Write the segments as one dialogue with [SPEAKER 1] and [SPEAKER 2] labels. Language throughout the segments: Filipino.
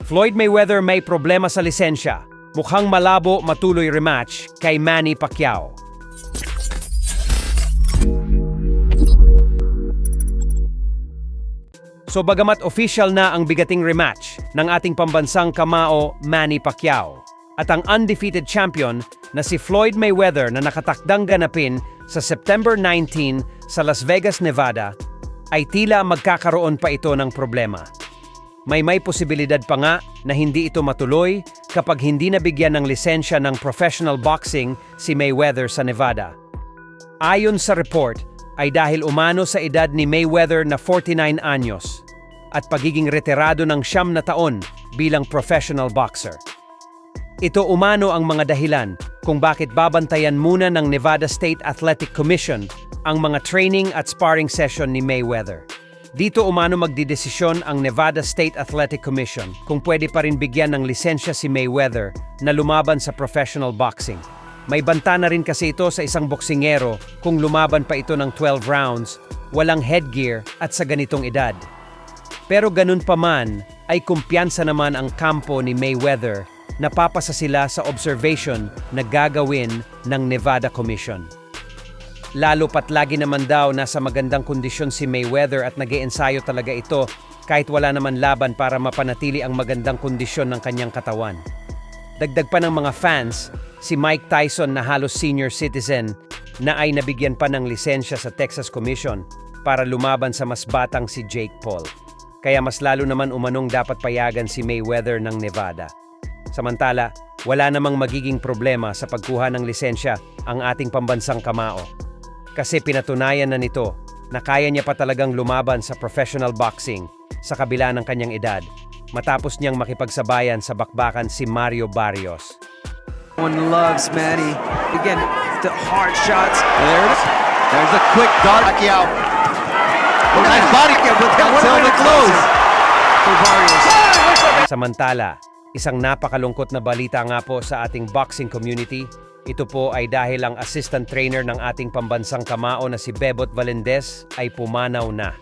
[SPEAKER 1] Floyd Mayweather may problema sa lisensya. Mukhang malabo matuloy rematch kay Manny Pacquiao. So bagamat official na ang bigating rematch ng ating pambansang kamao Manny Pacquiao at ang undefeated champion na si Floyd Mayweather na nakatakdang ganapin sa September 19 sa Las Vegas, Nevada, ay tila magkakaroon pa ito ng problema. May posibilidad pa nga na hindi ito matuloy kapag hindi nabigyan ng lisensya ng professional boxing si Mayweather sa Nevada. Ayon sa report, ay dahil umano sa edad ni Mayweather na 49 anyos at pagiging retirado ng 9 na taon bilang professional boxer. Ito umano ang mga dahilan kung bakit babantayan muna ng Nevada State Athletic Commission ang mga training at sparring session ni Mayweather. Dito umano magdidesisyon ang Nevada State Athletic Commission kung pwede pa rin bigyan ng lisensya si Mayweather na lumaban sa professional boxing. May banta na rin kasi ito sa isang boksingero kung lumaban pa ito ng 12 rounds, walang headgear at sa ganitong edad. Pero ganun pa man, ay kumpiyansa naman ang kampo ni Mayweather na papasa sila sa observation na gagawin ng Nevada Commission. Lalo pat lagi naman daw nasa magandang kondisyon si Mayweather at nag-iensayo talaga ito kahit wala naman laban para mapanatili ang magandang kondisyon ng kanyang katawan. Dagdag pa ng mga fans, si Mike Tyson na halos senior citizen na ay nabigyan pa ng lisensya sa Texas Commission para lumaban sa mas batang si Jake Paul. Kaya mas lalo naman umanong dapat payagan si Mayweather ng Nevada. Samantala, wala namang magiging problema sa pagkuha ng lisensya ang ating pambansang kamao. Kasi pinatunayan na nito na kaya niya pa talagang lumaban sa professional boxing sa kabila ng kanyang edad, matapos niyang makipagsabayan sa bakbakan si Mario Barrios.
[SPEAKER 2] One loves Manny. Again, the hard shots. There it is. There's a quick dart. Pacquiao. Oh, nice body kick, but until the close. For Barrios.
[SPEAKER 1] Samantala, isang napakalungkot na balita nga po sa ating boxing community. Ito po ay dahil ang assistant trainer ng ating pambansang kamao na si Bebot Valendez ay pumanaw na.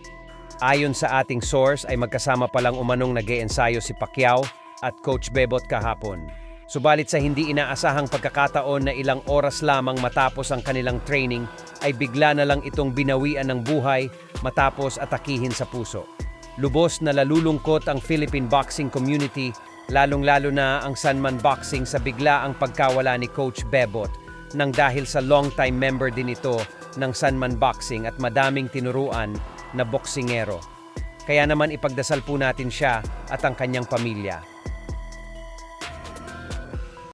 [SPEAKER 1] Ayon sa ating source ay magkasama palang umanong nag-iensayo si Pacquiao at Coach Bebot kahapon. Subalit sa hindi inaasahang pagkakataon na ilang oras lamang matapos ang kanilang training ay bigla na lang itong binawian ng buhay matapos atakihin sa puso. Lubos na lalulungkot ang Philippine boxing community, lalong-lalo na ang Sanman Boxing sa bigla ang pagkawala ni Coach Bebot nang dahil sa long-time member din ito ng Sanman Boxing at madaming tinuruan na boksingero. Kaya naman ipagdasal po natin siya at ang kanyang pamilya.